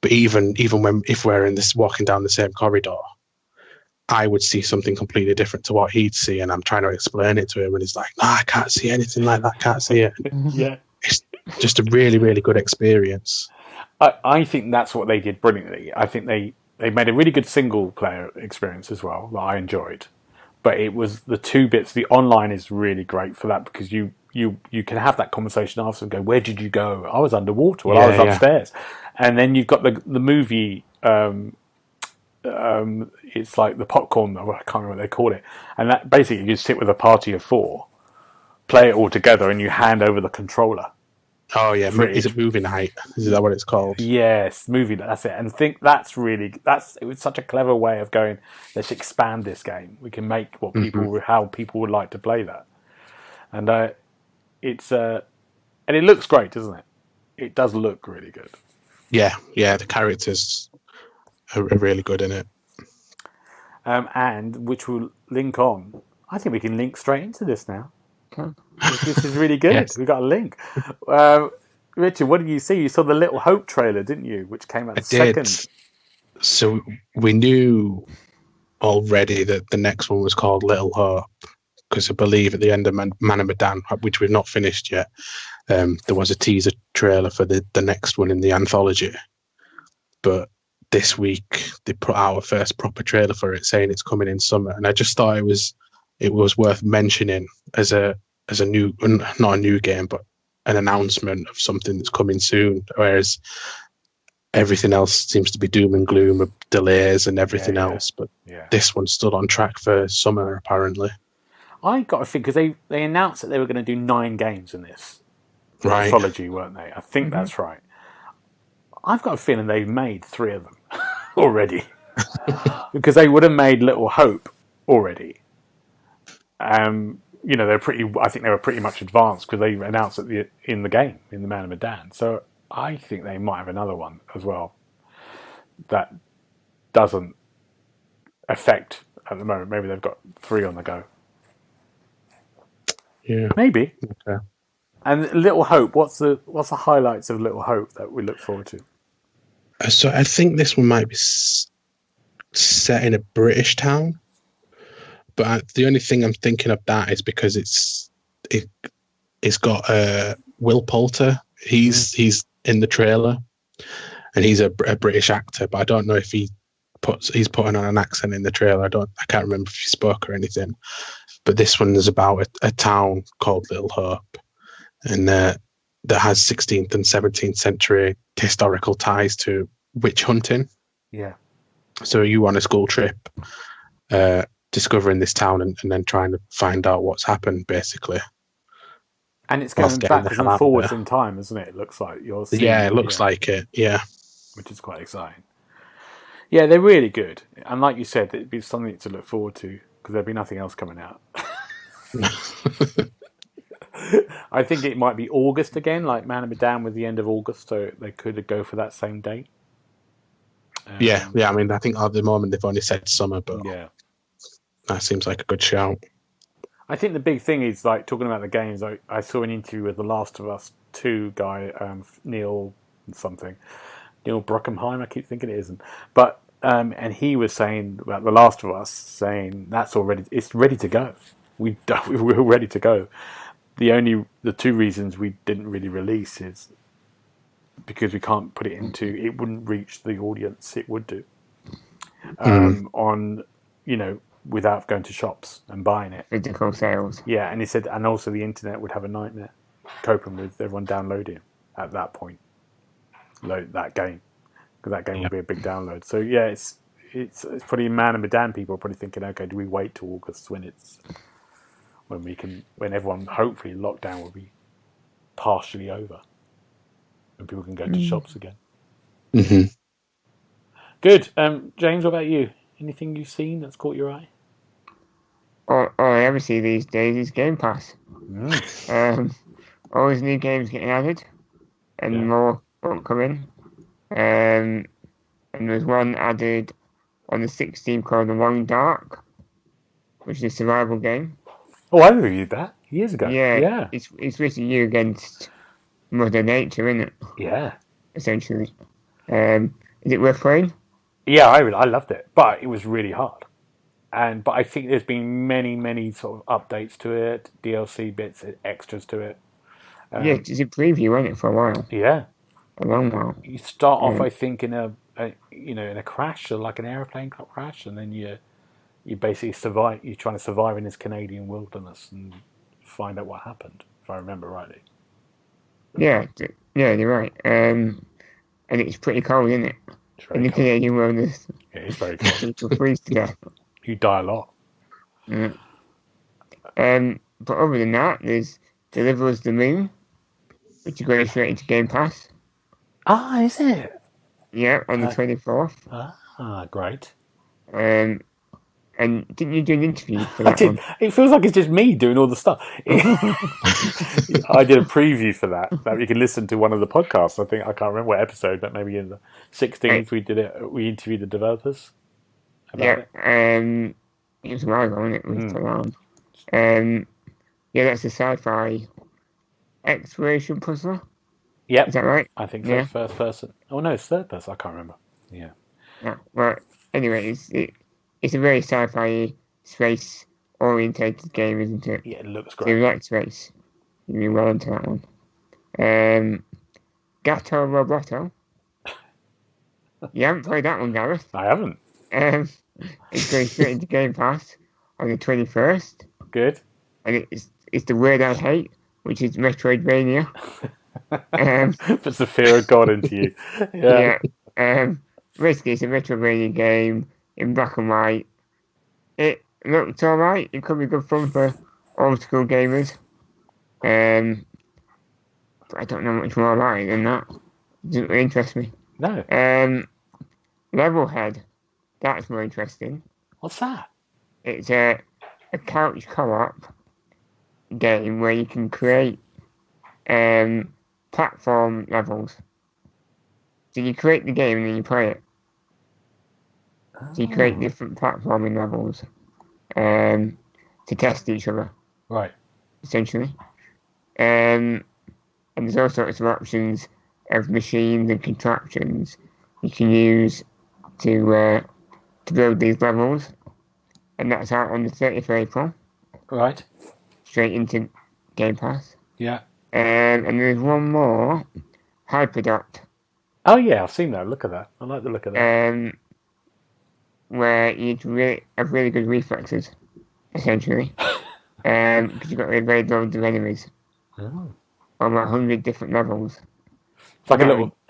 But even if we're walking down the same corridor, I would see something completely different to what he'd see, and I'm trying to explain it to him, and he's like, "No, I can't see anything like that. Can't see it." Yeah, it's just a really, really good experience. I think that's what they did brilliantly. I think they made a really good single player experience as well that I enjoyed. But it was the two bits. The online is really great for that, because you can have that conversation after and go, "Where did you go?" "I was underwater." "Well, I was upstairs." And then you've got the movie it's like the popcorn. I can't remember what they call it. And that basically you sit with a party of 4, play it all together, and you hand over the controller. Oh yeah, is it Movie Night? Is that what it's called? Yes, movie. That's it. And think it was such a clever way of going. Let's expand this game. We can make what how people would like to play that. And and it looks great, doesn't it? It does look really good. Yeah. The characters are really good in it. And which will link on. I think we can link straight into this now. Okay. This is really good. Yes. We got a link. Richard, what did you see? You saw the Little Hope trailer, didn't you? Which came out second. So we knew already that the next one was called Little Hope, because I believe at the end of Man of Medan, which we've not finished yet, there was a teaser trailer for the next one in the anthology. But this week they put out a first proper trailer for it, saying it's coming in summer, and I just thought it was worth mentioning as a new, not a new game, but an announcement of something that's coming soon. Whereas everything else seems to be doom and gloom of delays and everything else, but this one's still on track for summer apparently. I got to think, because they announced that they were going to do 9 games in this anthology, weren't they? I think that's right. I've got a feeling they've made 3 of them already, because they would have made Little Hope already. They're pretty. I think they were pretty much advanced because they announced it in the game, in the Man of Medan. So I think they might have another one as well that doesn't affect at the moment. Maybe they've got 3 on the go. Yeah, maybe. Okay. And Little Hope. What's the highlights of Little Hope that we look forward to? So I think this one might be set in a British town. But the only thing I'm thinking of that is because it's got Will Poulter. He's in the trailer, and he's a British actor. But I don't know if he's putting on an accent in the trailer. I can't remember if he spoke or anything. But this one is about a town called Little Hope, and that has 16th and 17th century historical ties to witch hunting. Yeah. So you on a school trip. Discovering this town and then trying to find out what's happened, basically. And it's going backwards and forwards in time, isn't it? It looks like it looks like it. Yeah, which is quite exciting. Yeah, they're really good, and like you said, it'd be something to look forward to because there'd be nothing else coming out. I think it might be August again, like Man of Medan with the end of August, so they could go for that same date. Yeah. I mean, I think at the moment they've only said summer, but yeah. That seems like a good shout. I think the big thing is, like, talking about the games, I saw an interview with The Last of Us 2 guy, Neil Bruckheimer, I keep thinking it isn't. But, and he was saying about The Last of Us, saying it's ready to go. We're ready to go. The 2 reasons we didn't really release is because we can't put it it wouldn't reach the audience it would do. Without going to shops and buying it. Physical sales. Yeah, and he said, and also the internet would have a nightmare coping with everyone downloading at that point. Load that game, because that game will be a big download. So yeah, it's probably Man of Medan people are probably thinking, okay, do we wait till August when everyone, hopefully lockdown will be partially over and people can go to shops again. Mm-hmm. Good. James, what about you? Anything you've seen that's caught your eye? All I ever see these days is Game Pass. Always new games getting added, and more won't come in. And there's one added on the 16th called The Long Dark, which is a survival game. Oh, I reviewed that years ago. Yeah. It's basically you against Mother Nature, isn't it? Yeah. Essentially. Is it worth playing? Yeah, I loved it, but it was really hard. But I think there's been many sort of updates to it, DLC bits, extras to it. It's a preview, wasn't it, for a while? Yeah, a long while. You start off, I think, in a crash, or like an airplane crash, and then you basically survive. You're trying to survive in this Canadian wilderness and find out what happened, if I remember rightly. Yeah, you're right. And it's pretty cold, isn't it? in the Canadian wilderness. Yeah, it's very cold. People freeze to death. You die a lot. Yeah. But other than that, there's Deliver Us the Moon, which is going straight into Game Pass. Ah, is it? Yeah, on the 24th. Ah, great. And didn't you do an interview for that one? It feels like it's just me doing all the stuff. I did a preview for that you can listen to one of the podcasts. I can't remember what episode, but maybe in the 16th we did it. We interviewed the developers. It was a while ago, wasn't it? It was so long. That's a sci-fi exploration puzzler. Yep. Is that right? I think so. Yeah. First person. Oh no, it's third person. I can't remember. Yeah. Well, anyway, it's a very sci-fi space-orientated game, isn't it? Yeah, it looks great. So if you like space, you'll be well into that one. Gato Roboto. You haven't played that one, Gareth? I haven't. It's going straight into Game Pass on the 21st. Good. And it's the word I hate, which is Metroidvania. Puts the fear of God into you. Yeah. Basically, it's a Metroidvania game in black and white. It looks alright. It could be good fun for old school gamers. But I don't know much more about it than that. It doesn't really interest me. No. Levelhead. That's more interesting. What's that? It's a couch co-op game where you can create platform levels. So you create the game and then you play it. So you create different platforming levels to test each other. Right. Essentially. And there's all sorts of options of machines and contraptions you can use to build these levels. And that's out on the 30th of April. Right. Straight into Game Pass. Yeah. And there's one more, Hyperdot. Oh yeah, I've seen that. Look at that. I like the look of that. Where you have really good reflexes, essentially. Because you've got very loads of enemies. Oh. On 100 different levels. It's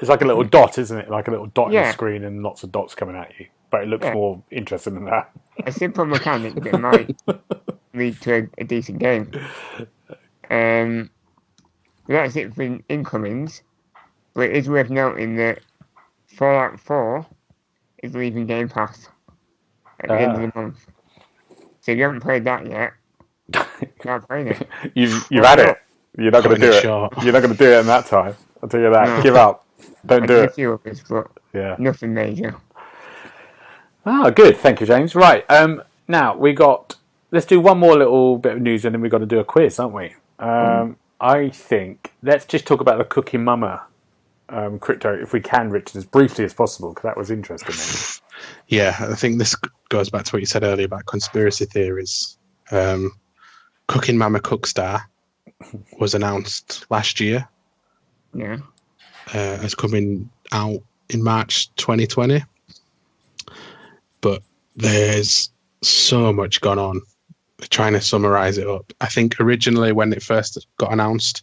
like a little dot, isn't it? Like a little dot on the screen and lots of dots coming at you. But it looks more interesting than that. A simple mechanic that might lead to a decent game. That's it for incomings. But it is worth noting that Fallout 4 is leaving Game Pass at the end of the month. So if you haven't played that yet, you can't play it. You've had it. You're not going to do it. You're not going to do it in that time. I'll tell you that. No. Give up. Don't do it. A few others, but nothing major. Ah, good. Thank you, James. Right. Now let's do one more little bit of news, and then we've got to do a quiz, aren't we? I think let's just talk about the Cooking Mama crypto, if we can, Richard, as briefly as possible, because that was interesting. Yeah, I think this goes back to what you said earlier about conspiracy theories. Cooking Mama Cookstar was announced last year. Yeah. It's coming out in March 2020. But there's so much gone on. Trying to summarize it up. I think originally when it first got announced,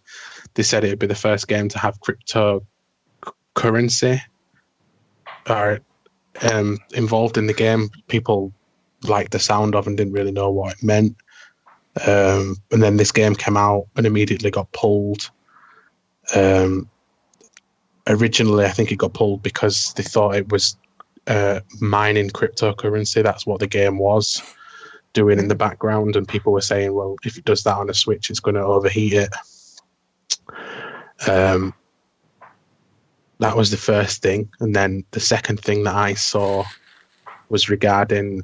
they said it would be the first game to have cryptocurrency involved in the game. People liked the sound of and didn't really know what it meant. And then this game came out and immediately got pulled. Originally, I think it got pulled because they thought it was mining cryptocurrency. That's what the game was doing in the background, and people were saying, well, if it does that on a Switch, it's going to overheat it. That was the first thing. And then the second thing that I saw was regarding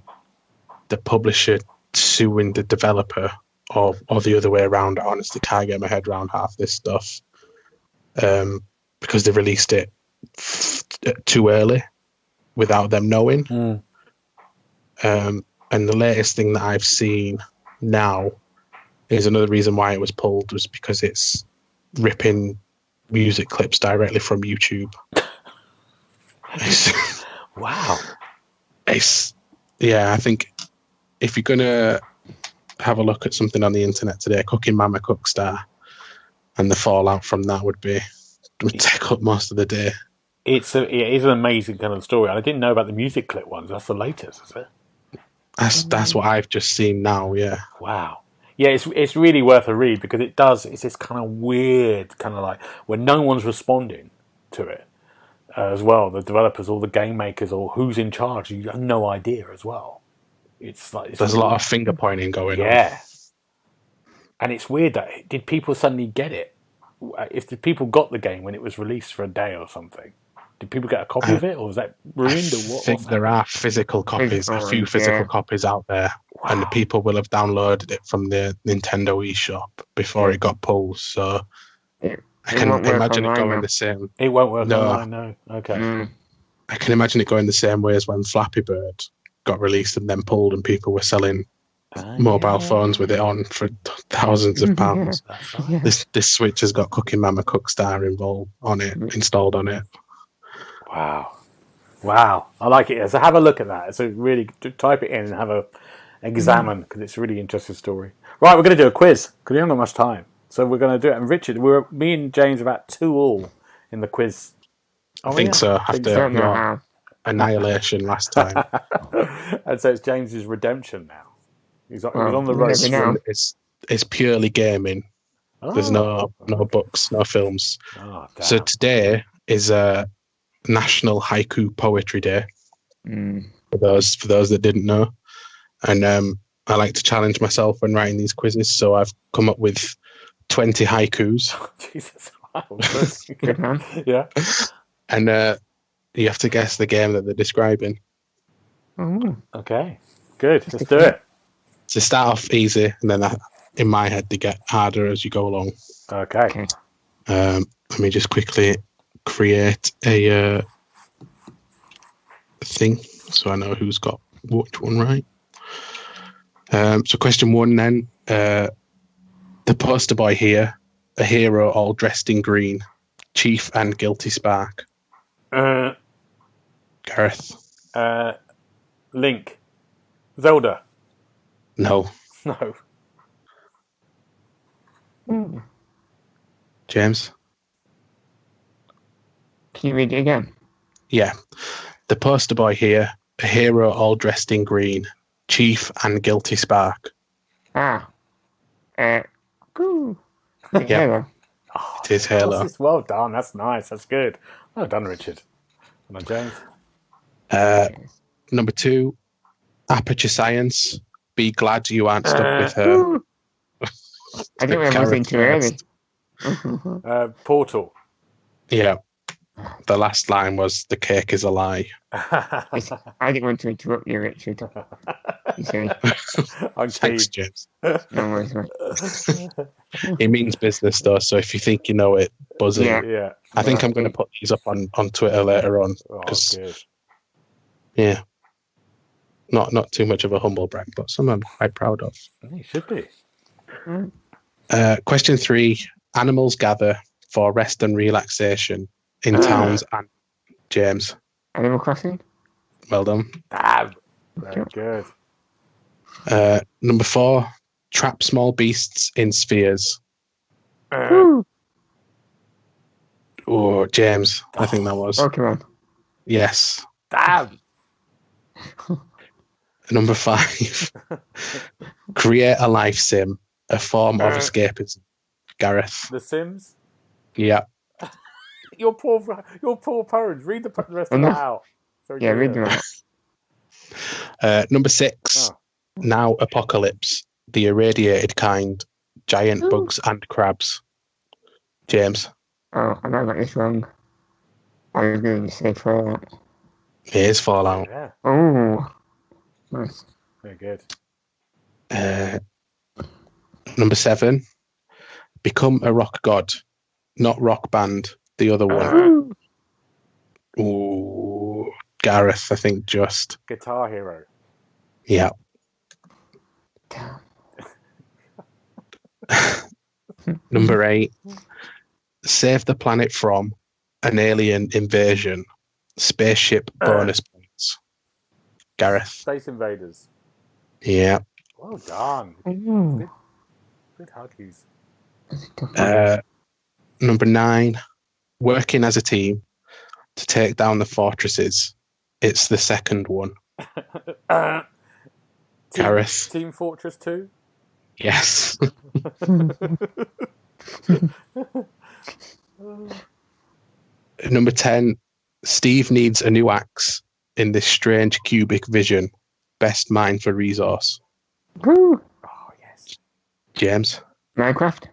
the publisher suing the developer, or the other way around. I honestly can't get my head around half this stuff, because they released it too early without them knowing. And the latest thing that I've seen now is another reason why it was pulled was because it's ripping music clips directly from YouTube. Wow. I think if you're going to have a look at something on the internet today, Cooking Mama Cookstar, and the fallout from that would take up most of the day. it is an amazing kind of story. And I didn't know about the music clip ones. That's the latest, is it? That's what I've just seen now. Yeah. Wow. Yeah, it's really worth a read because it's this kind of weird kind of like when no one's responding to it as well. The developers or the game makers or who's in charge, you have no idea as well. It's like There's a lot of finger pointing going on. Yeah. And it's weird that did people suddenly get it? If the people got the game when it was released for a day or something, did people get a copy of it, or was that ruined? Or what? I think there are physical copies, a few physical copies out there, and the people will have downloaded it from the Nintendo eShop before it got pulled. So I can imagine it going the same. It won't work online, no. Okay. I can imagine it going the same way as when Flappy Bird got released and then pulled, and people were selling mobile phones with it on for thousands of pounds. This Switch has got Cooking Mama Cookstar installed on it. Wow. I like it. So have a look at that. So really type it in and have a examine because it's a really interesting story. Right, we're going to do a quiz because we haven't got much time. So we're going to do it. And Richard, me and James about 2-2 in the quiz. I think so. After your annihilation last time. And so it's James's redemption now. He's on the road. It's purely gaming. There's no books, no films. So today is National Haiku Poetry Day. For those that didn't know, and I like to challenge myself when writing these quizzes. So I've come up with 20 haikus. Oh, Jesus, wow, good man. Yeah, and you have to guess the game that they're describing. Okay, good. Let's do it. To start off easy, and then in my head they get harder as you go along. Okay. Let me just quickly create a thing so I know who's got which one right. So question 1 then. The poster boy here, a hero all dressed in green, chief and guilty spark. Gareth. Link. Zelda. No. James? Can you read it again? Yeah. The poster boy here, a hero all dressed in green, chief and guilty spark. Cool. Yeah. It is Halo. Well done. That's nice. That's good. Well done, Richard. Come on, James. Number 2, Aperture Science. Be glad you aren't stuck with her. I think we're moving too early. Portal. Yeah. The last line was, the cake is a lie. I didn't want to interrupt you, Richard. Thanks, James. No worries, mate. It means business, though, so if you think you know it, buzz in. Yeah. I think I'm going to put these up on Twitter later on. Good. Yeah. Not too much of a humble brag, but something I'm quite proud of. You should be. Question 3. Animals gather for rest and relaxation in towns and... James. Animal Crossing? Well done. Very good. Number 4. Trap small beasts in spheres. James. I think that was. Pokemon. Yes. Damn. Number 5. Create a life sim, a form of escapism. Gareth. The Sims? Yeah. Your poor poems. Read the rest of that out. Read them out. Number 6. Now Apocalypse, the irradiated kind, giant bugs and crabs. James. I might got this wrong. I was going to say Fallout. It is Fallout. Yeah. Oh, nice. Very good. Number 7. Become a rock god, not rock band, the other one. Ooh, Gareth, I think just. Guitar Hero. Yeah. Number 8. Save the planet from an alien invasion. Spaceship bonus points. Gareth. Space Invaders. Yeah. Well done. Good huggies. Number 9. Working as a team to take down the fortresses. It's the second one. Gareth. Team Fortress 2? Yes. Number 10. Steve needs a new axe in this strange cubic vision. Best mine for resource. Woo! Oh, yes. James. Minecraft?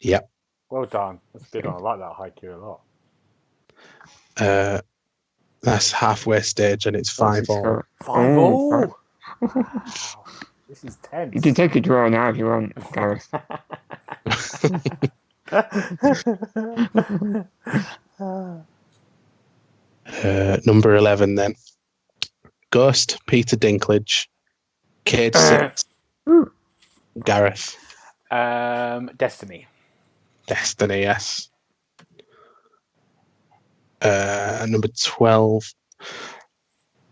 Yep. Well done. That's good. I like that haiku a lot. That's halfway stage and it's 5-all. 5-all? Wow. This is tense. You can take a draw now if you want, Gareth. Number 11 then. Ghost, Peter Dinklage. Cage 6. Gareth. Destiny. Destiny, yes. Number 12.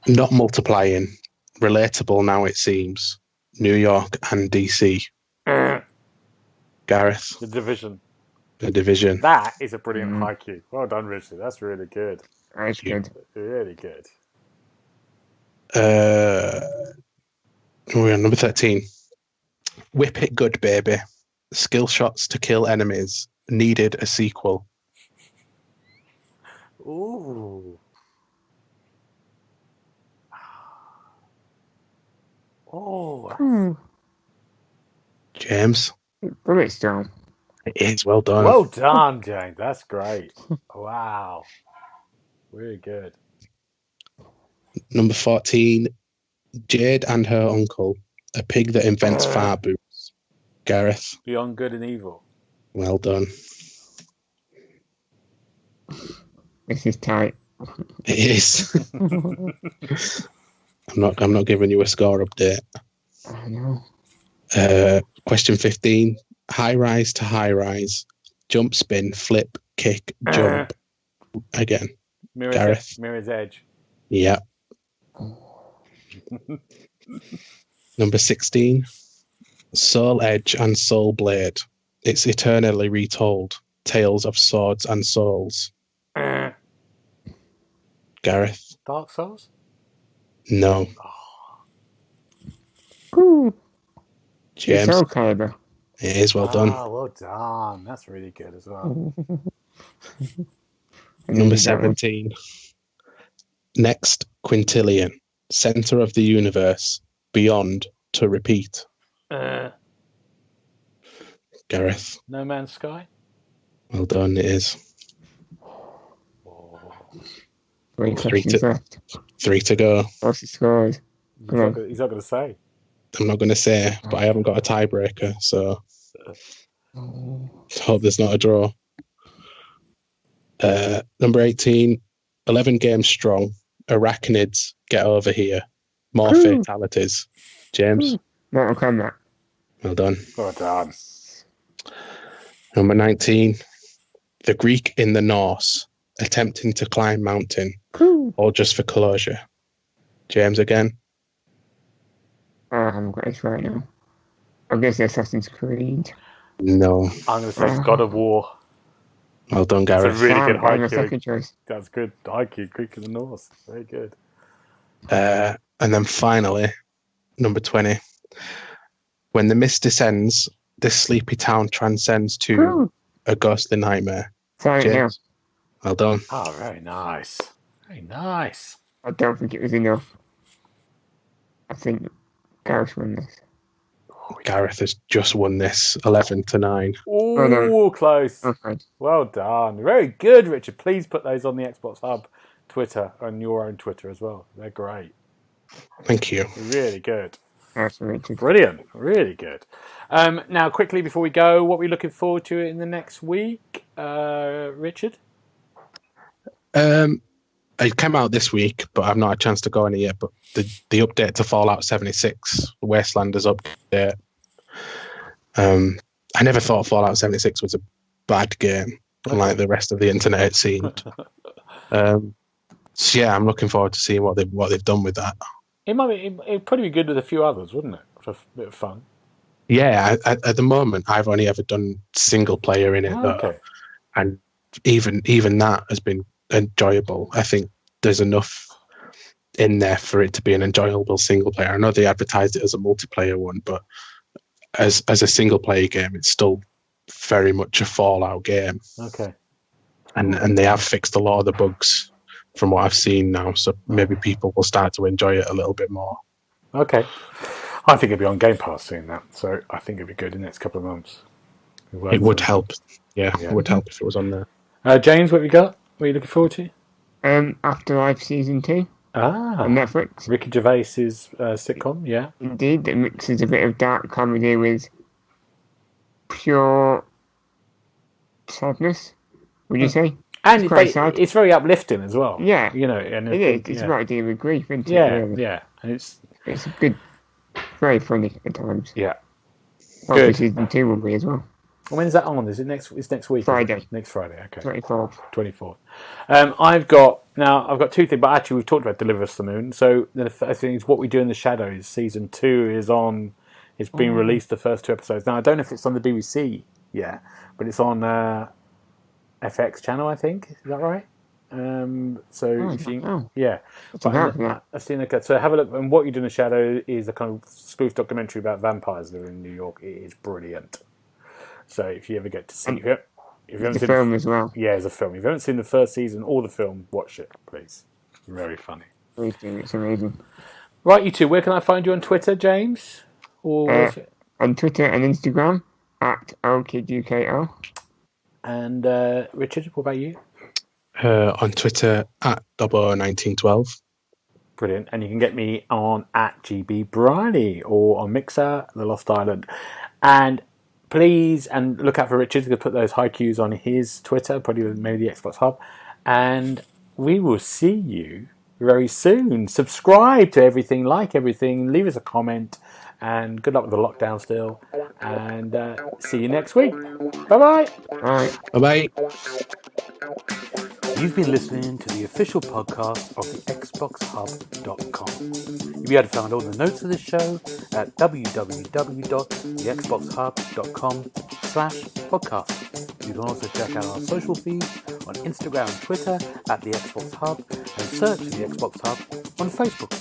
Not multiplying. Relatable now it seems. New York and DC. Gareth. The Division. The Division. That is a brilliant haiku. Well done, Richard. That's really good. That's good. Really good. We're on number 13. Whip it good, baby. Skill shots to kill enemies. Needed a sequel. Ooh. Oh. James. Bulletstorm. It is well done. Well done, James. That's great. Wow. Really good. Number 14. Jade and her uncle. A pig that invents fire boots. Gareth. Beyond Good and Evil. Well done. This is tight. It is. I'm not giving you a score update. I know. Question 15. High rise to high rise. Jump, spin, flip, kick, jump. Again. Gareth. Mirror's Edge. Yeah. Number 16. Soul Edge and Soul Blade. It's eternally retold. Tales of swords and souls. Gareth. Dark Souls? No. Ooh. James. Soul Calibur. It is well done. Well done. That's really good as well. Number 17. Next, Quintillion. Center of the universe. Beyond to repeat. Gareth. No Man's Sky? Well done, it is. Three questions left. 3 to go. What's the scores? He's not going to say. I'm not going to say, but I haven't got a tiebreaker, so hope there's not a draw. Number 18, 11 games strong. Arachnids, get over here. More fatalities. James? Mortal Kombat. Well done. Well done. Number 19, the Greek in the Norse, attempting to climb mountain, all just for closure. James again? I haven't got it right now. I guess Assassin's Creed. No. I'm going to say God of War. Well done, Gareth. It's a really good My haiku. second choice. That's good. Haiku, Greek in the North. Very good. And then finally, number 20. When the mist descends, this sleepy town transcends to a ghostly nightmare. Sorry, James. Well done. Oh, very nice. Very nice. I don't think it was enough. I think Gareth won this. Gareth has just won this 11 to 9. Ooh, no. Close. Okay. Well done. Very good, Richard. Please put those on the Xbox Hub Twitter and your own Twitter as well. They're great. Thank you. Really good. Absolutely. Brilliant. Really good. Now, quickly before we go, what are we looking forward to in the next week? Richard? It came out this week, but I've not had a chance to go any yet. But the update to Fallout 76, Wastelanders update. I never thought Fallout 76 was a bad game, unlike the rest of the internet, it seemed. So yeah, I'm looking forward to seeing what they've done with that. It'd probably be good with a few others, wouldn't it? For a bit of fun. Yeah, at the moment, I've only ever done single player in it, though. Okay. And even that has been enjoyable. I think there's enough in there for it to be an enjoyable single player. I know they advertised it as a multiplayer one, but as a single player game, it's still very much a Fallout game. Okay. And they have fixed a lot of the bugs from what I've seen now, so maybe people will start to enjoy it a little bit more. Okay. I think it'll be on Game Pass soon, that. So I think it'd be good in the next couple of months. It would help. Yeah, it would help if it was on there. James, what have you got? What are you looking forward to? Afterlife Season 2 on Netflix. Ricky Gervais's sitcom, yeah. Indeed, it mixes a bit of dark comedy with pure sadness, would you say? And it's very uplifting as well. Yeah. You know, and it is. It's about dealing with grief, isn't it? Yeah, really? yeah. And it's a good, very funny at times. Yeah. Good. Season 2 will be as well. When is that on? Is it next? It's next week. Friday. Next Friday. Okay. 24th. I've got two things, but actually we've talked about Deliver Us the Moon. So the first thing is What We Do in the Shadows. Season 2 is on. It's been released. The first 2 episodes. Now I don't know if it's on the BBC yet, but it's on FX channel. I think is that right? Yeah. I've seen it. So have a look. And What You Do in the Shadow is a kind of spoof documentary about vampires living in New York. It is brilliant. So if you ever get to see it, if you haven't seen the film as well. Yeah, it's a film. If you haven't seen the first season or the film, watch it, please. Very funny. Please do. It's amazing. Right, you two. Where can I find you on Twitter, James? Or on Twitter and Instagram at OKUKO. And Richard, what about you? On Twitter at 001912. Brilliant. And you can get me on at GB Briley or on Mixer, The Lost Island. And please, and look out for Richard to put those haikus on his Twitter, probably maybe the Xbox Hub. And we will see you very soon. Subscribe to everything, like everything, leave us a comment, and good luck with the lockdown still. And see you next week. Bye-bye. All right. Bye-bye. You've been listening to the official podcast of TheXboxHub.com. You'll be able to find all the notes of this show at www.TheXboxHub.com/podcast. You can also check out our social feeds on Instagram and Twitter at The Xbox Hub and search for The Xbox Hub on Facebook.